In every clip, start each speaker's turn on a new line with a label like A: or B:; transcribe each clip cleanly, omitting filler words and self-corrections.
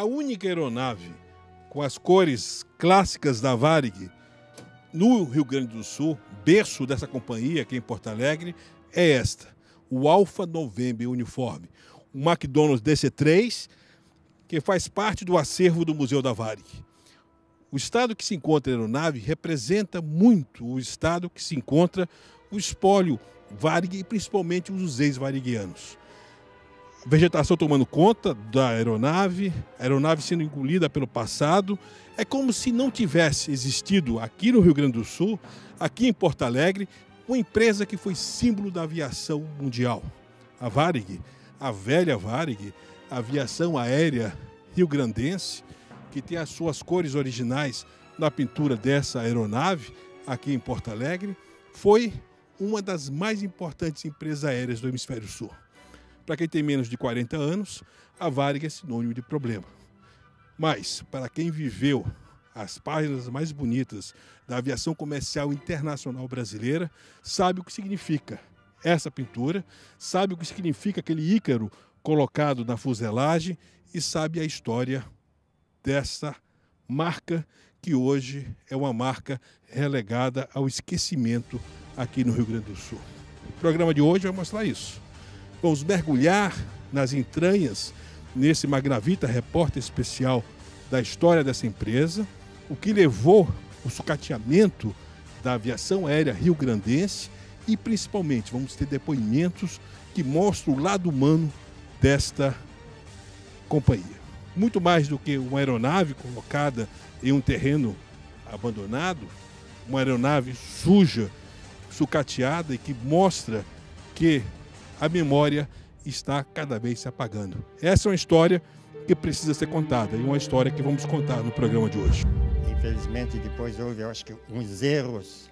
A: A única aeronave com as cores clássicas da Varig no Rio Grande do Sul, berço dessa companhia aqui em Porto Alegre, é esta, o Alpha November Uniforme, o McDonnell DC-3, que faz parte do acervo do Museu da Varig. O estado que se encontra a aeronave representa muito o estado que se encontra o espólio Varig e principalmente os ex-variguianos. A vegetação tomando conta da aeronave, a aeronave sendo engolida pelo passado. É como se não tivesse existido aqui no Rio Grande do Sul, aqui em Porto Alegre, uma empresa que foi símbolo da aviação mundial. A Varig, a velha Varig, a aviação aérea rio-grandense, que tem as suas cores originais na pintura dessa aeronave aqui em Porto Alegre, foi uma das mais importantes empresas aéreas do Hemisfério Sul. Para quem tem menos de 40 anos, a Varig é sinônimo de problema. Mas, para quem viveu as páginas mais bonitas da aviação comercial internacional brasileira, sabe o que significa essa pintura, sabe o que significa aquele Ícaro colocado na fuselagem e sabe a história dessa marca que hoje é uma marca relegada ao esquecimento aqui no Rio Grande do Sul. O programa de hoje vai mostrar isso. Vamos mergulhar nas entranhas nesse Magnavita, repórter especial da história dessa empresa, o que levou o sucateamento da aviação aérea rio-grandense e, principalmente, vamos ter depoimentos que mostram o lado humano desta companhia. Muito mais do que uma aeronave colocada em um terreno abandonado, uma aeronave suja, sucateada e que mostra que a memória está cada vez se apagando. Essa é uma história que precisa ser contada e uma história que vamos contar no programa de hoje.
B: Infelizmente, depois houve, eu acho que, uns erros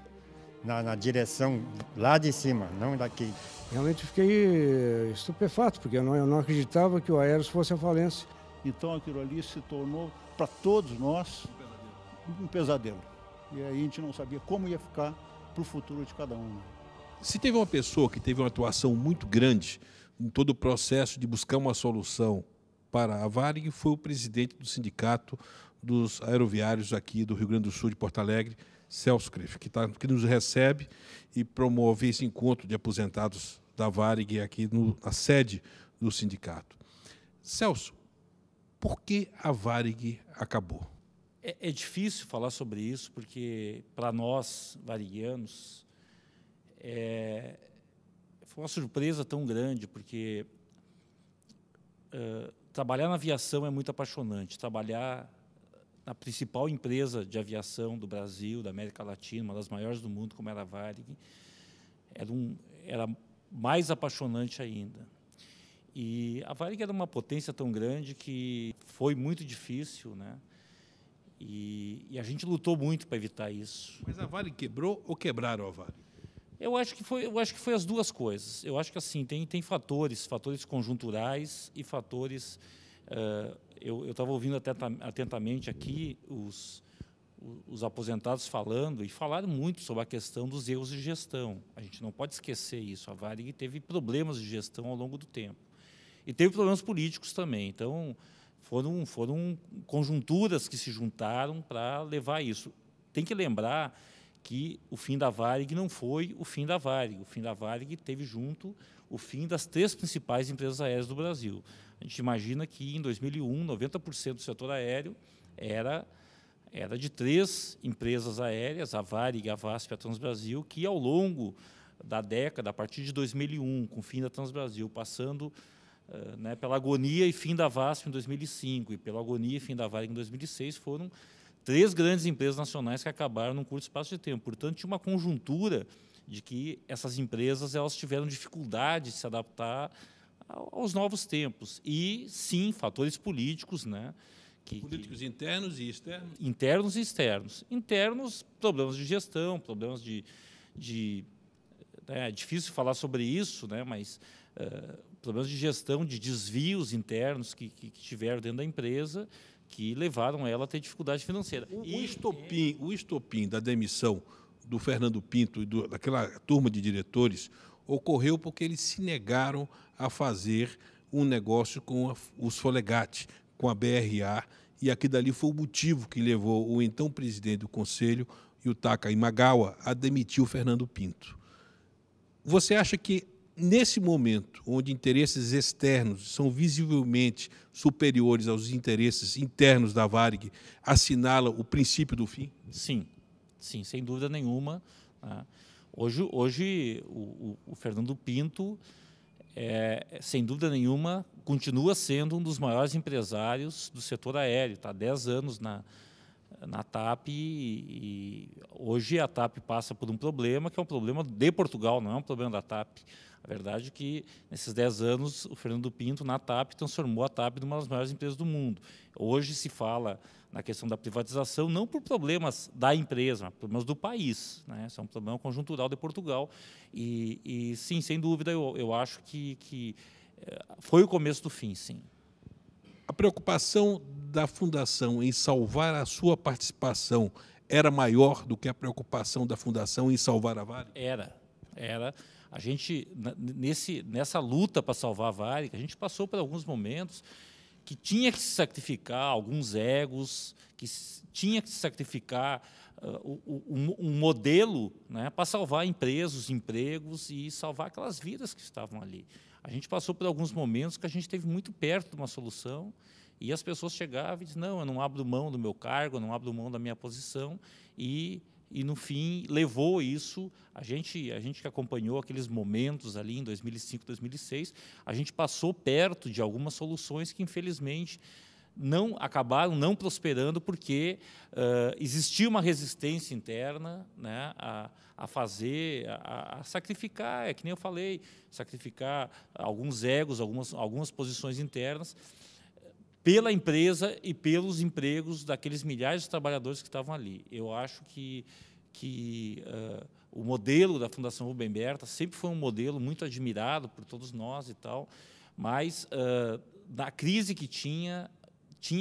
B: na direção lá de cima, não daqui.
C: Realmente fiquei estupefato, porque eu não acreditava que o Aeros fosse a falência.
D: Então aquilo ali se tornou, para todos nós, um pesadelo. E aí a gente não sabia como ia ficar para o futuro de cada um.
A: Se teve uma pessoa que teve uma atuação muito grande em todo o processo de buscar uma solução para a Varig, foi o presidente do Sindicato dos Aeroviários aqui do Rio Grande do Sul, de Porto Alegre, Celso Criff, que nos recebe e promove esse encontro de aposentados da Varig aqui na sede do sindicato. Celso, por que a Varig acabou?
E: É difícil falar sobre isso, porque, para nós, variguianos, foi uma surpresa tão grande, porque trabalhar na aviação é muito apaixonante. Trabalhar na principal empresa de aviação do Brasil, da América Latina, uma das maiores do mundo, como era a Varig, era mais apaixonante ainda. E a Varig era uma potência tão grande que foi muito difícil, né? E a gente lutou muito para evitar isso.
A: Mas a Varig quebrou ou quebraram a Varig?
E: Eu acho que foi as duas coisas. Eu acho que assim tem fatores conjunturais e fatores. Eu estava ouvindo atentamente aqui os aposentados falando, e falaram muito sobre a questão dos erros de gestão. A gente não pode esquecer isso. A Varig teve problemas de gestão ao longo do tempo. E teve problemas políticos também. Então, foram conjunturas que se juntaram para levar a isso. Tem que lembrar que o fim da Varig não foi o fim da Varig. O fim da Varig teve junto o fim das 3 principais empresas aéreas do Brasil. A gente imagina que, em 2001, 90% do setor aéreo era de 3 empresas aéreas, a Varig, a VASP e a Transbrasil, que, ao longo da década, a partir de 2001, com o fim da Transbrasil, passando pela agonia e fim da VASP em 2005 e pela agonia e fim da Varig em 2006, foram 3 grandes empresas nacionais que acabaram num curto espaço de tempo. Portanto, tinha uma conjuntura de que essas empresas tiveram dificuldade de se adaptar aos novos tempos. E, sim, fatores políticos, né?
A: Políticos internos e externos?
E: Internos e externos. Internos, problemas de gestão, problemas é difícil falar sobre isso, né? Mas problemas de gestão, de desvios internos que tiveram dentro da empresa, que levaram ela a ter dificuldade financeira.
A: O estopim da demissão do Fernando Pinto e daquela turma de diretores ocorreu porque eles se negaram a fazer um negócio com os Folegatti, com a BRA, e aquilo dali foi o motivo que levou o então presidente do Conselho, Yutaka Imagawa, a demitir o Fernando Pinto. Você acha que, nesse momento, onde interesses externos são visivelmente superiores aos interesses internos da Varig, assinala o princípio do fim?
E: Sim, sim, sem dúvida nenhuma. Né? Hoje o Fernando Pinto, sem dúvida nenhuma, continua sendo um dos maiores empresários do setor aéreo. Está há 10 anos na TAP e hoje a TAP passa por um problema que é um problema de Portugal, não é um problema da TAP. A verdade é que, nesses 10 anos, o Fernando Pinto, na TAP, transformou a TAP numa das maiores empresas do mundo. Hoje se fala na questão da privatização, não por problemas da empresa, mas problemas do país. Né? Isso é um problema conjuntural de Portugal. E sim, sem dúvida, eu acho que foi o começo do fim, sim.
A: A preocupação da Fundação em salvar a sua participação era maior do que a preocupação da Fundação em salvar a Varig?
E: Era. A gente, nessa luta para salvar a Varig, a gente passou por alguns momentos que tinha que se sacrificar alguns egos, que tinha que se sacrificar um modelo, né, para salvar empresas, os empregos e salvar aquelas vidas que estavam ali. A gente passou por alguns momentos que a gente esteve muito perto de uma solução e as pessoas chegavam e diziam, não, eu não abro mão do meu cargo, eu não abro mão da minha posição e no fim levou isso, a gente que acompanhou aqueles momentos ali em 2005, 2006, a gente passou perto de algumas soluções que infelizmente acabaram não prosperando porque existia uma resistência interna, né, a sacrificar, é que nem eu falei, sacrificar alguns egos, algumas posições internas pela empresa e pelos empregos daqueles milhares de trabalhadores que estavam ali. Eu acho que o modelo da Fundação Rubem Berta sempre foi um modelo muito admirado por todos nós e tal, mas da crise que tinha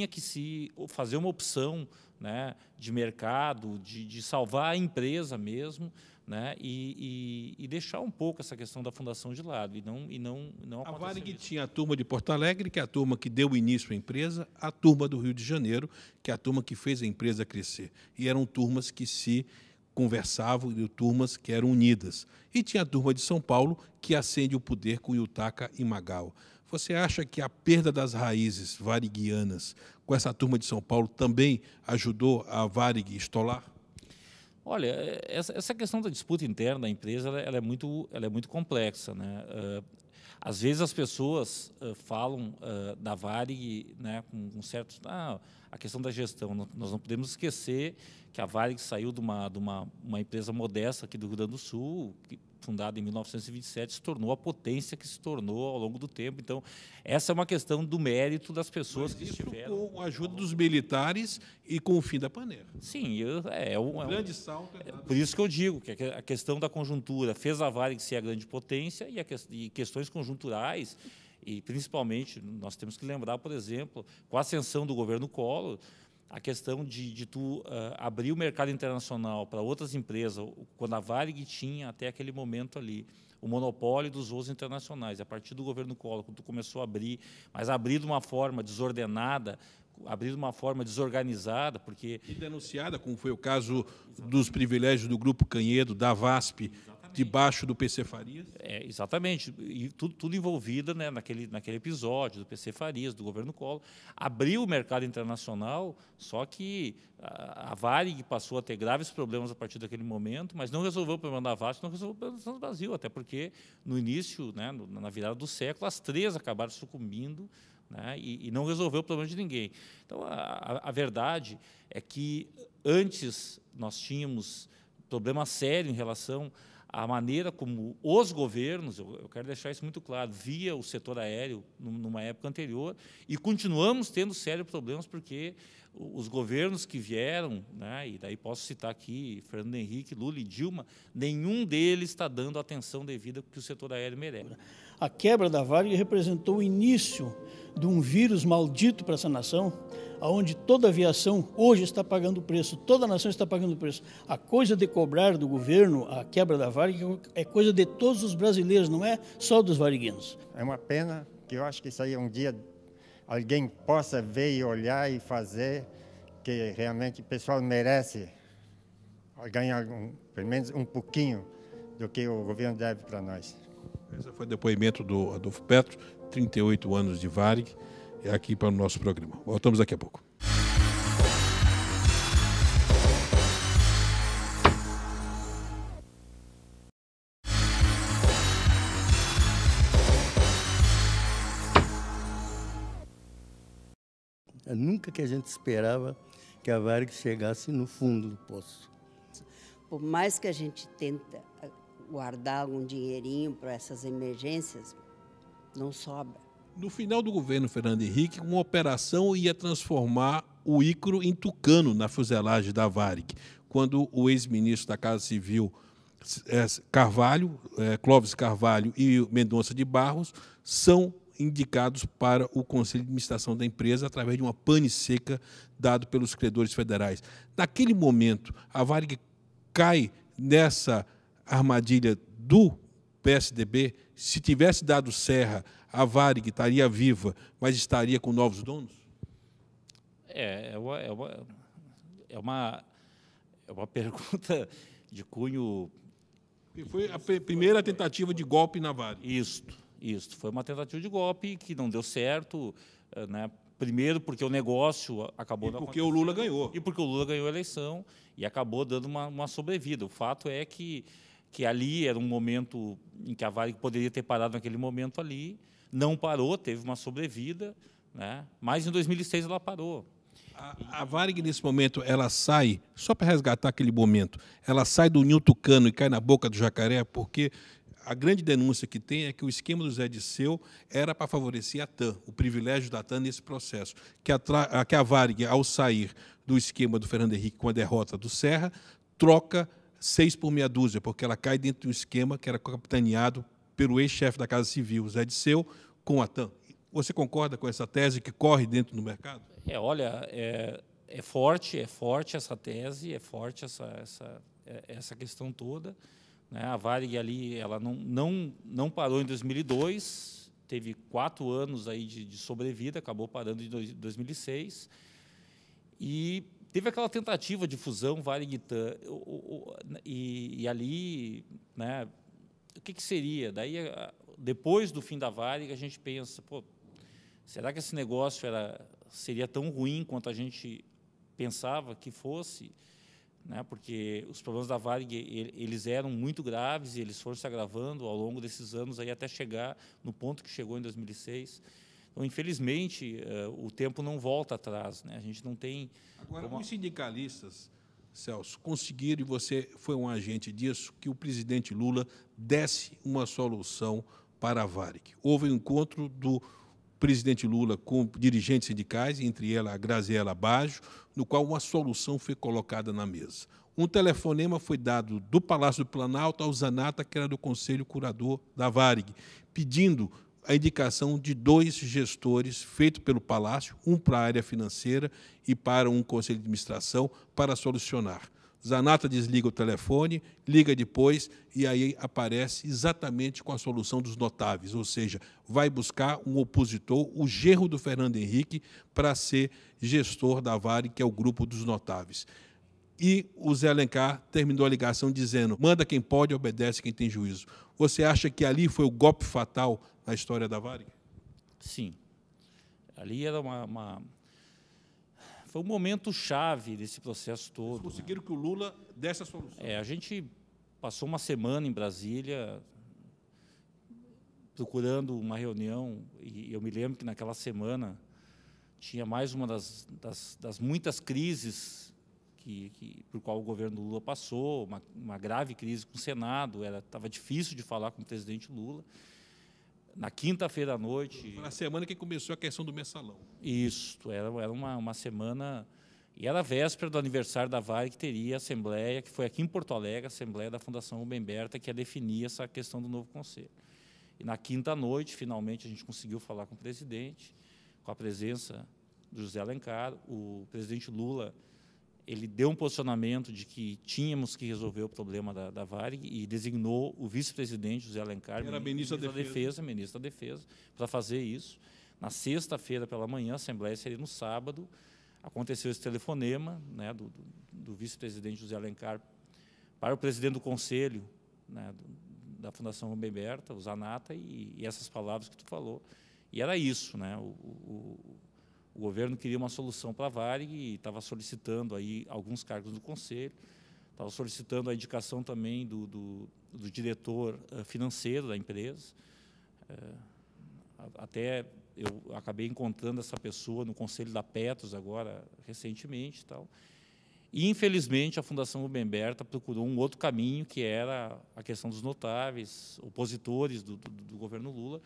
E: que se fazer uma opção, né, de mercado, de salvar a empresa mesmo, né, e deixar um pouco essa questão da fundação de lado. E não
A: a Varig tinha a turma de Porto Alegre, que é a turma que deu início à empresa, a turma do Rio de Janeiro, que é a turma que fez a empresa crescer. E eram turmas que se conversavam e turmas que eram unidas. E tinha a turma de São Paulo, que acende o poder com Yutaka Imagawa. Você acha que a perda das raízes variguianas com essa turma de São Paulo também ajudou a Varig estolar?
E: Olha, essa questão da disputa interna da empresa ela é muito complexa, né? Às vezes as pessoas falam da Varig, né, com certos... a questão da gestão. Nós não podemos esquecer que a Varig saiu de uma empresa modesta aqui do Rio Grande do Sul, fundada em 1927, se tornou a potência que se tornou ao longo do tempo. Então, essa é uma questão do mérito das pessoas que estiveram...
A: com a ajuda dos militares e com o fim da Paneira.
E: Sim,
A: um grande salto.
E: Por isso que eu digo que a questão da conjuntura fez a Varig ser a grande potência e questões conjunturais, e principalmente, nós temos que lembrar, por exemplo, com a ascensão do governo Collor, a questão de abrir o mercado internacional para outras empresas, quando a Varig tinha, até aquele momento ali, o monopólio dos voos internacionais. A partir do governo Collor, quando começou a abrir, mas abrir de uma forma desordenada, abrir de uma forma desorganizada, porque...
A: E denunciada, como foi o caso dos privilégios do Grupo Canhedo, da VASP, debaixo do PC Farias?
E: Exatamente. E tudo envolvido, né, naquele episódio do PC Farias, do governo Collor. Abriu o mercado internacional, só que a Varig passou a ter graves problemas a partir daquele momento, mas não resolveu o problema da VASP, não resolveu o problema do Brasil, até porque, no início, né, na virada do século, as três acabaram sucumbindo, né, e não resolveu o problema de ninguém. Então, a verdade é que, antes, nós tínhamos problema sério em relação a maneira como os governos, eu quero deixar isso muito claro, via o setor aéreo numa época anterior, e continuamos tendo sérios problemas porque os governos que vieram, né, e daí posso citar aqui Fernando Henrique, Lula e Dilma, nenhum deles está dando a atenção devida que o setor aéreo merece.
F: A quebra da Varig representou o início de um vírus maldito para essa nação, onde toda a aviação hoje está pagando o preço, toda a nação está pagando o preço. A coisa de cobrar do governo a quebra da Varig é coisa de todos os brasileiros, não é só dos variguinos.
B: É uma pena que eu acho que isso aí um dia alguém possa ver e olhar e fazer, que realmente o pessoal merece ganhar pelo menos um pouquinho do que o governo deve para nós.
A: Esse foi o depoimento do Adolfo Petro, 38 anos de Varig, aqui para o nosso programa. Voltamos daqui a pouco.
G: Nunca que a gente esperava que a Varig chegasse no fundo do poço.
H: Por mais que a gente tenta guardar algum dinheirinho para essas emergências, não sobra.
A: No final do governo Fernando Henrique, uma operação ia transformar o Ícaro em tucano na fuselagem da Varig, quando o ex-ministro da Casa Civil, Clóvis Carvalho e Mendonça de Barros, são indicados para o Conselho de Administração da empresa através de uma pane seca dado pelos credores federais. Naquele momento, a Varig cai nessa armadilha do PSDB. Se tivesse dado Serra, a Varig estaria viva, mas estaria com novos donos?
E: É uma pergunta de cunho...
A: E foi a primeira tentativa de golpe na Varig.
E: Isso. Foi uma tentativa de golpe que não deu certo, né? Primeiro porque o negócio acabou...
A: E porque o Lula ganhou.
E: E porque o Lula ganhou a eleição e acabou dando uma sobrevida. O fato é que ali era um momento em que a Varig poderia ter parado naquele momento ali, não parou, teve uma sobrevida, né? Mas em 2006 ela parou.
A: A Varig, nesse momento, ela sai, só para resgatar aquele momento, ela sai do ninho tucano e cai na boca do jacaré, porque a grande denúncia que tem é que o esquema do Zé Disseu era para favorecer a TAM, o privilégio da TAM nesse processo, que a Varig, ao sair do esquema do Fernando Henrique com a derrota do Serra, troca 6 por meia dúzia, porque ela cai dentro de um esquema que era capitaneado pelo ex-chefe da Casa Civil, Zé Disseu, com a TAM. Você concorda com essa tese que corre dentro do mercado?
E: Olha, é forte essa tese, é forte essa questão toda, né? A Varig ali, ela não parou em 2002, teve 4 anos aí de sobrevida, acabou parando em 2006, e teve aquela tentativa de fusão Varig e TAM, e ali, né, o que seria? Daí, depois do fim da Varig, a gente pensa, pô, será que esse negócio seria tão ruim quanto a gente pensava que fosse? Né? Porque os problemas da Varig, eles eram muito graves e eles foram se agravando ao longo desses anos aí até chegar no ponto que chegou em 2006. Então, infelizmente, o tempo não volta atrás, né? A gente não tem...
A: Agora, os sindicalistas, Celso, conseguiram, e você foi um agente disso, que o presidente Lula desse uma solução para a Varig. Houve um encontro do presidente Lula com dirigentes sindicais, entre ela a Graziela Baggio, no qual uma solução foi colocada na mesa. Um telefonema foi dado do Palácio do Planalto ao Zanata, que era do Conselho Curador da Varig, pedindo a indicação de 2 gestores feito pelo Palácio, um para a área financeira e para um Conselho de Administração, para solucionar. Zanata desliga o telefone, liga depois e aí aparece exatamente com a solução dos notáveis, ou seja, vai buscar um opositor, o genro do Fernando Henrique, para ser gestor da Varig, que é o grupo dos notáveis. E o Zé Alencar terminou a ligação dizendo: manda quem pode, obedece quem tem juízo. Você acha que ali foi o golpe fatal na história da Varig?
E: Sim. Ali era foi um momento chave desse processo todo.
A: Eles conseguiram que o Lula desse a solução.
E: A gente passou uma semana em Brasília procurando uma reunião, e eu me lembro que naquela semana tinha mais uma das muitas crises por qual o governo do Lula passou, uma grave crise com o Senado, estava difícil de falar com o presidente Lula. Na quinta-feira à noite...
A: Foi na semana que começou a questão do mensalão.
E: Isso, era uma semana... E era a véspera do aniversário da Varig, que teria a Assembleia, que foi aqui em Porto Alegre, a Assembleia da Fundação Rubem Berta, que ia definir essa questão do novo conselho. E na quinta-noite, finalmente, a gente conseguiu falar com o presidente, com a presença do José Alencar. O presidente Lula, ele deu um posicionamento de que tínhamos que resolver o problema da Varig e designou o vice-presidente José Alencar,
A: ministro da
E: Defesa, para fazer isso. Na sexta-feira pela manhã, a Assembleia seria no sábado, aconteceu esse telefonema, né, do vice-presidente José Alencar para o presidente do Conselho, né, da Fundação Rubem Berta, o Zanata, e essas palavras que tu falou. E era isso, né? O governo queria uma solução para a Varig e estava solicitando aí alguns cargos do Conselho, estava solicitando a indicação também do diretor financeiro da empresa. Até eu acabei encontrando essa pessoa no Conselho da Petros agora, recentemente. Tal. E, infelizmente, a Fundação Rubem Berta procurou um outro caminho, que era a questão dos notáveis, opositores do governo Lula,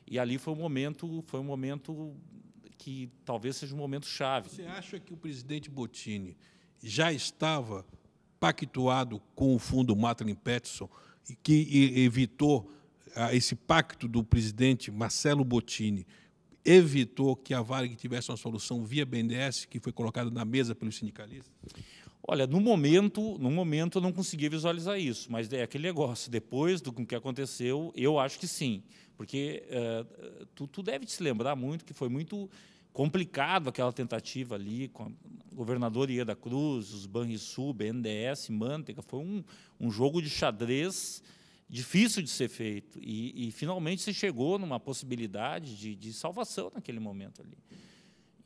E: e ali foi um momento que talvez seja um momento chave.
A: Você acha que o presidente Bottini já estava pactuado com o fundo Matlin Peterson e que evitou esse pacto do presidente Marcelo Bottini, evitou que a Varig tivesse uma solução via BNDES, que foi colocada na mesa pelos sindicalistas?
E: Olha, no momento eu não conseguia visualizar isso, mas é aquele negócio, depois do que aconteceu, eu acho que sim, porque tu deve se lembrar muito que foi muito complicado aquela tentativa ali, com a governadora Ieda Cruz, os Banrisul, BNDES, Manteiga, foi um jogo de xadrez difícil de ser feito, e finalmente se chegou numa possibilidade de salvação naquele momento ali.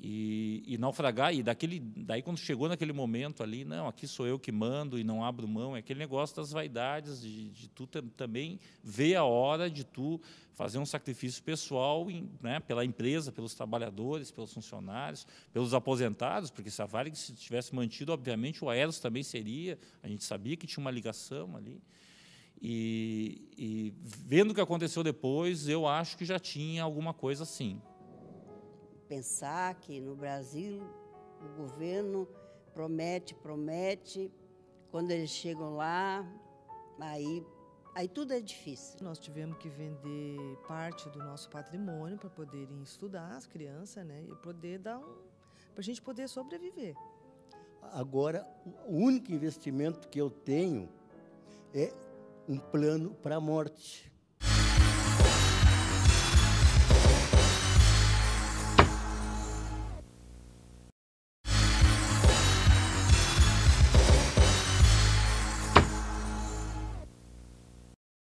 E: E naufragar, e daí quando chegou naquele momento ali, não, aqui sou eu que mando e não abro mão, é aquele negócio das vaidades, de tu também ver a hora de tu fazer um sacrifício pessoal, né, pela empresa, pelos trabalhadores, pelos funcionários, pelos aposentados, porque se a Varig se tivesse mantido, obviamente o Aeros também seria, a gente sabia que tinha uma ligação ali. E vendo o que aconteceu depois, eu acho que já tinha alguma coisa assim.
H: Pensar que no Brasil o governo promete, quando eles chegam lá, aí tudo é difícil.
I: Nós tivemos que vender parte do nosso patrimônio para poderem estudar as crianças, né, e poder para a gente poder sobreviver.
G: Agora, o único investimento que eu tenho é um plano para a morte.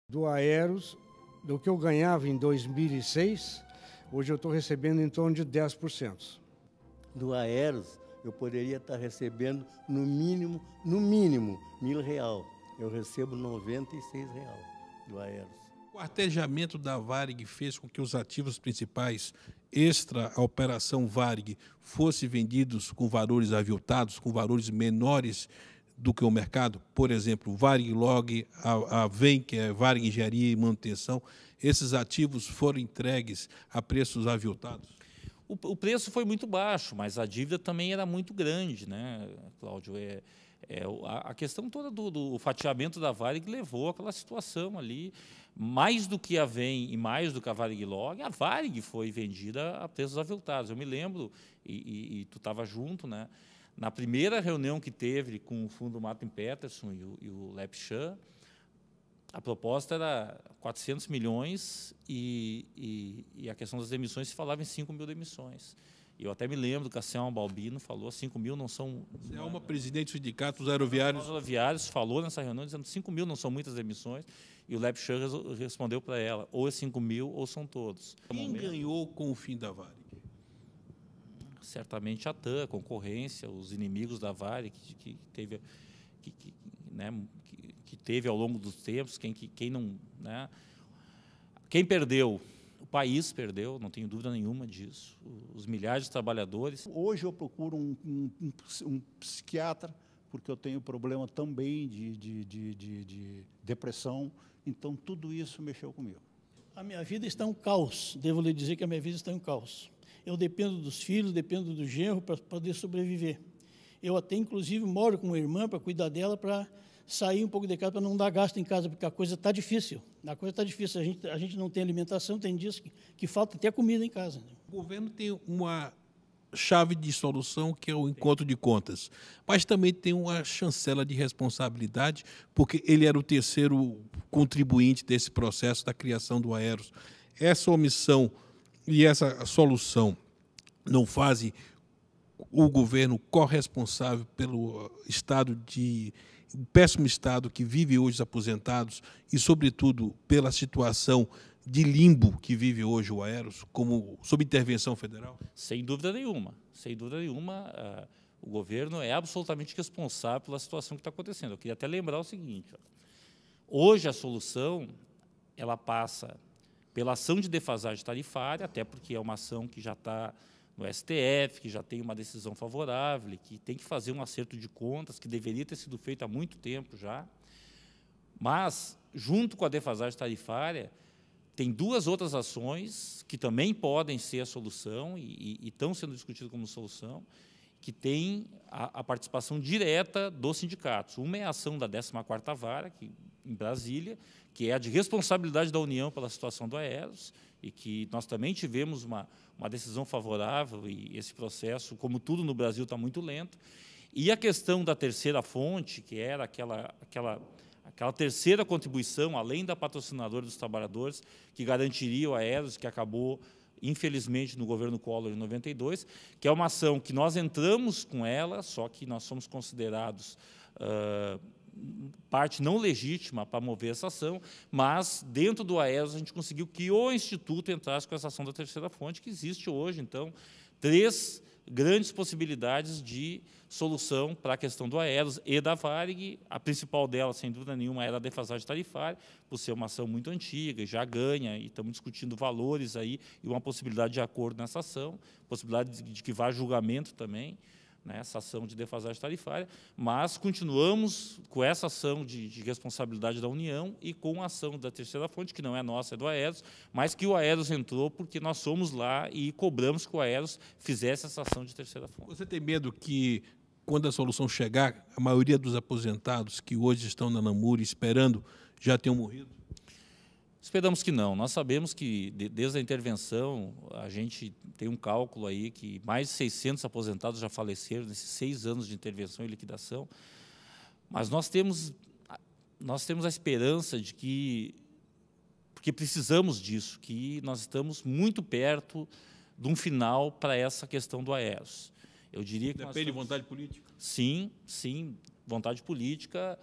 C: Do Aeros, do que eu ganhava em 2006, hoje eu estou recebendo em torno de 10%.
G: Do Aeros, eu poderia estar recebendo, no mínimo, R$1.000. Eu recebo R$96 do Aeros.
A: O artejamento da Varig fez com que os ativos principais, extra a operação Varig, fossem vendidos com valores aviltados, com valores menores do que o mercado? Por exemplo, Varig Log, a VEM, que é Varig Engenharia e Manutenção, esses ativos foram entregues a preços aviltados?
E: O preço foi muito baixo, mas a dívida também era muito grande, né, Cláudio? A questão toda do fatiamento da Varig levou àquela situação ali. Mais do que a VEM e mais do que a Varig Log, a Varig foi vendida a preços aviltados. Eu me lembro, e tu estava junto, né? Na primeira reunião que teve com o fundo Matlin Peterson e o Lepchan, a proposta era 400 milhões e a questão das demissões se falava em 5 mil demissões. Eu até me lembro que a Selma Balbino falou 5 mil não são...
A: Selma, presidente do sindicato dos aeroviários.
E: Os aeroviários falou nessa reunião dizendo 5 mil não são muitas demissões, e o Lepchan respondeu para ela, ou é 5 mil ou são todos.
A: Quem ganhou com o fim da Varig?
E: Certamente a TAM, a concorrência, os inimigos da Varig, que teve ao longo dos tempos, quem não... Né? Quem perdeu? O país perdeu, não tenho dúvida nenhuma disso. Os milhares de trabalhadores.
D: Hoje eu procuro um psiquiatra, porque eu tenho problema também de depressão, então tudo isso mexeu comigo.
F: A minha vida está um caos, devo lhe dizer que a minha vida está um caos. Eu dependo dos filhos, dependo do genro para poder sobreviver. Eu até, inclusive, moro com uma irmã para cuidar dela, para sair um pouco de casa, para não dar gasto em casa, porque a coisa está difícil. A coisa está difícil. A gente não tem alimentação, tem dias que falta até comida em casa.
A: O governo tem uma chave de solução, que é o encontro de contas, mas também tem uma chancela de responsabilidade, porque ele era o terceiro contribuinte desse processo da criação do Aeros. Essa omissão e essa solução não faz o governo corresponsável pelo péssimo estado que vive hoje os aposentados e, sobretudo, pela situação de limbo que vive hoje o Aeros, como sob intervenção federal?
E: Sem dúvida nenhuma. Sem dúvida nenhuma, o governo é absolutamente responsável pela situação que está acontecendo. Eu queria até lembrar o seguinte: hoje a solução ela passa pela ação de defasagem tarifária, até porque é uma ação que já está no STF, que já tem uma decisão favorável, que tem que fazer um acerto de contas, que deveria ter sido feito há muito tempo já. Mas, junto com a defasagem tarifária, tem duas outras ações que também podem ser a solução e estão sendo discutidas como solução, que tem a participação direta dos sindicatos. Uma é a ação da 14ª Vara, em Brasília, que é a de responsabilidade da União pela situação do Aeros, e que nós também tivemos uma decisão favorável, e esse processo, como tudo no Brasil, está muito lento. E a questão da terceira fonte, que era aquela terceira contribuição, além da patrocinadora dos trabalhadores, que garantiria o Aeros, que acabou, infelizmente, no governo Collor em 92, que é uma ação que nós entramos com ela, só que nós somos considerados parte não legítima para mover essa ação, mas, dentro do Aeros, a gente conseguiu que o Instituto entrasse com essa ação da terceira fonte, que existe hoje. Então, 3 grandes possibilidades de solução para a questão do Aeros e da Varig. A principal dela, sem dúvida nenhuma, era a defasagem tarifária, por ser uma ação muito antiga, já ganha, e estamos discutindo valores aí, e uma possibilidade de acordo nessa ação, possibilidade de que vá a julgamento também, né, essa ação de defasagem tarifária, mas continuamos com essa ação de responsabilidade da União e com a ação da terceira fonte, que não é nossa, é do Aeros, mas que o Aeros entrou porque nós somos lá e cobramos que o Aeros fizesse essa ação de terceira fonte.
A: Você tem medo que, quando a solução chegar, a maioria dos aposentados que hoje estão na Namur esperando já tenham morrido?
E: Esperamos que não. Nós sabemos que, desde a intervenção, a gente tem um cálculo aí que mais de 600 aposentados já faleceram nesses 6 anos de intervenção e liquidação, mas nós temos a esperança de que, porque precisamos disso, que nós estamos muito perto de um final para essa questão do Aeros. Eu diria que
A: depende de vontade política?
E: Sim, sim, vontade política.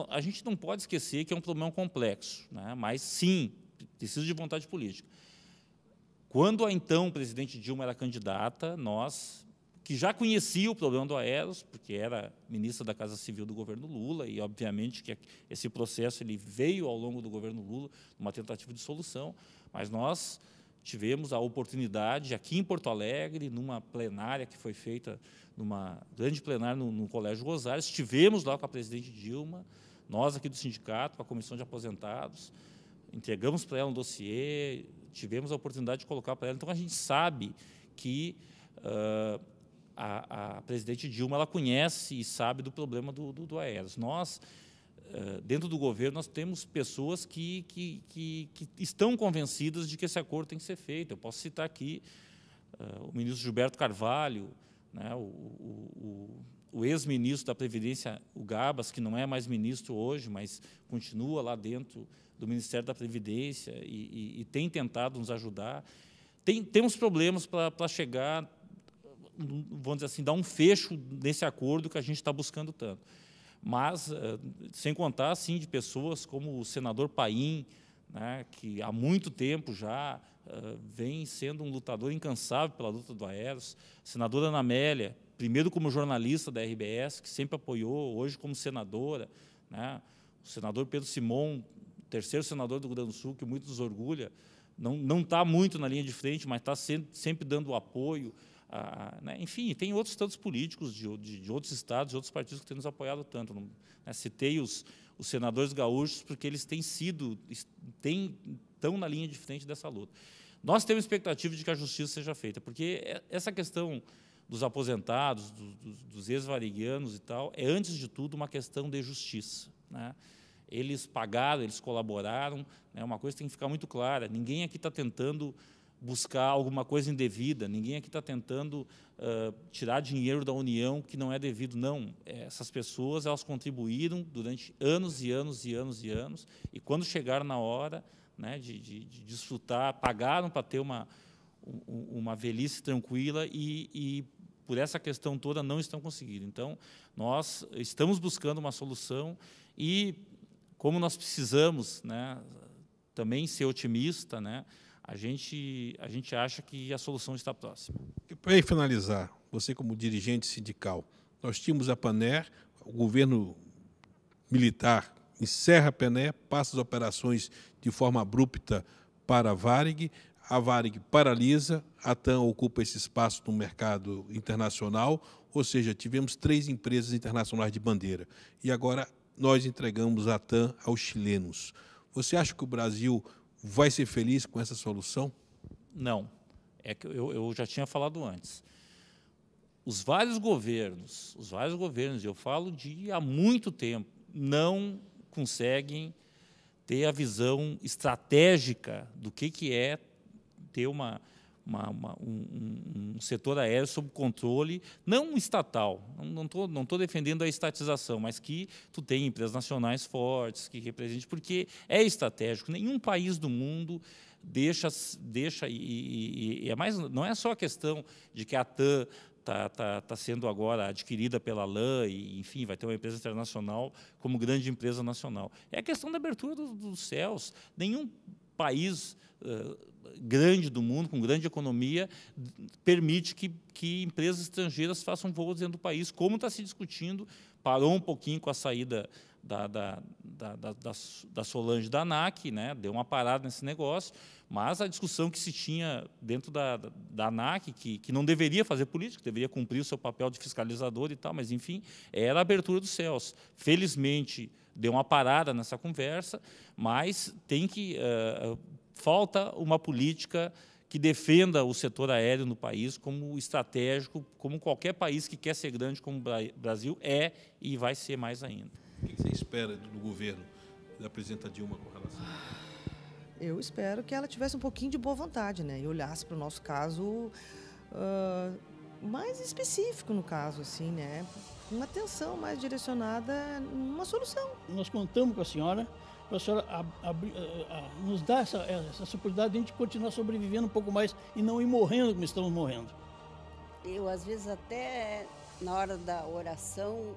E: A gente não pode esquecer que é um problema complexo, né? Mas, sim, precisa de vontade política. Quando a então presidente Dilma era candidata, nós, que já conhecia o problema do Aeros, porque era ministra da Casa Civil do governo Lula, e, obviamente, que esse processo ele veio ao longo do governo Lula, uma tentativa de solução, mas nós tivemos a oportunidade, aqui em Porto Alegre, numa plenária que foi feita, numa grande plenária no Colégio Rosário, estivemos lá com a presidente Dilma, nós aqui do sindicato, com a comissão de aposentados, entregamos para ela um dossiê, tivemos a oportunidade de colocar para ela. Então, a gente sabe que a presidente Dilma ela conhece e sabe do problema do Aeros. Nós, dentro do governo, nós temos pessoas que estão convencidas de que esse acordo tem que ser feito. Eu posso citar aqui o ministro Gilberto Carvalho, né, o ex-ministro da Previdência, o Gabas, que não é mais ministro hoje, mas continua lá dentro do Ministério da Previdência e tem tentado nos ajudar. Temos problemas para chegar, vamos dizer assim, dar um fecho nesse acordo que a gente está buscando tanto. Mas, sem contar, assim, de pessoas como o senador Paim, né, que há muito tempo já vem sendo um lutador incansável pela luta do Aeros, a senadora Ana Amélia, primeiro como jornalista da RBS, que sempre apoiou, hoje como senadora, né, o senador Pedro Simon, terceiro senador do Rio Grande do Sul, que muito nos orgulha, não está muito na linha de frente, mas está sempre dando apoio. Né, enfim, tem outros tantos políticos de outros estados, de outros partidos que têm nos apoiado tanto. Né, citei os senadores gaúchos porque eles estão na linha de frente dessa luta. Nós temos expectativa de que a justiça seja feita, porque essa questão dos aposentados, dos ex-variguianos e tal, é, antes de tudo, uma questão de justiça. Né? Eles pagaram, eles colaboraram, né? Uma coisa tem que ficar muito clara, ninguém aqui está tentando buscar alguma coisa indevida, ninguém aqui está tentando tirar dinheiro da União que não é devido, não. Essas pessoas elas contribuíram durante anos e anos e anos e anos, e quando chegaram na hora, né, de desfrutar, pagaram para ter uma velhice tranquila e por essa questão toda não estão conseguindo. Então, nós estamos buscando uma solução e, como nós precisamos, né, também ser otimista, né, a gente acha que a solução está próxima.
A: E para finalizar, você como dirigente sindical, nós tínhamos a Paner, o governo militar encerra a Paner, passa as operações de forma abrupta para a Varig paralisa, a TAM ocupa esse espaço no mercado internacional, ou seja, tivemos 3 empresas internacionais de bandeira. E agora nós entregamos a TAM aos chilenos. Você acha que o Brasil vai ser feliz com essa solução?
E: Não. É que eu já tinha falado antes. Os vários governos, eu falo de há muito tempo, não conseguem ter a visão estratégica do que é ter um setor aéreo sob controle, não estatal, não tô defendendo a estatização, mas que tu tem empresas nacionais fortes, que representem, porque é estratégico. Nenhum país do mundo deixa e é mais, não é só a questão de que a TAM está sendo agora adquirida pela LAN e, enfim, vai ter uma empresa internacional como grande empresa nacional. É a questão da abertura dos céus. Nenhum país grande do mundo, com grande economia, permite que empresas estrangeiras façam voos dentro do país, como está se discutindo. Parou um pouquinho com a saída da Solange da ANAC, né? Deu uma parada nesse negócio, mas a discussão que se tinha dentro da ANAC, que não deveria fazer política, deveria cumprir o seu papel de fiscalizador e tal, mas, enfim, era a abertura dos céus. Felizmente, deu uma parada nessa conversa, mas falta uma política que defenda o setor aéreo no país como estratégico, como qualquer país que quer ser grande como o Brasil é e vai ser mais ainda.
A: O que você espera do governo da presidenta Dilma com relação a isso?
I: Eu espero que ela tivesse um pouquinho de boa vontade, né? E olhasse para o nosso caso mais específico, no caso, assim, né? Uma atenção mais direcionada numa solução.
F: Nós contamos com a senhora para a senhora nos dar essa oportunidade de a gente continuar sobrevivendo um pouco mais e não ir morrendo como estamos morrendo.
H: Eu, às vezes, até na hora da oração,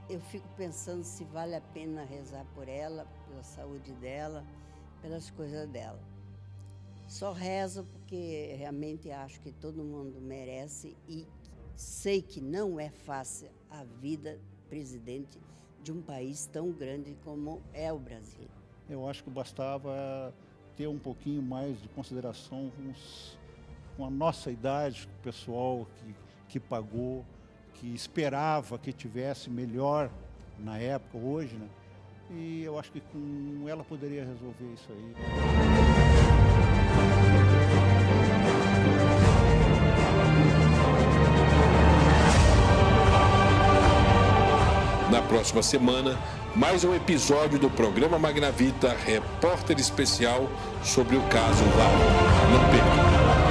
H: eu fico pensando se vale a pena rezar por ela, pela saúde dela, pelas coisas dela. Só rezo porque realmente acho que todo mundo merece e sei que não é fácil a vida presidente de um país tão grande como é o Brasil.
D: Eu acho que bastava ter um pouquinho mais de consideração com a nossa idade, o pessoal que pagou, que esperava que tivesse melhor na época, hoje, né? E eu acho que com ela poderia resolver isso aí.
A: Na próxima semana, mais um episódio do programa Magnavita, repórter especial sobre o caso Varig. Não perca!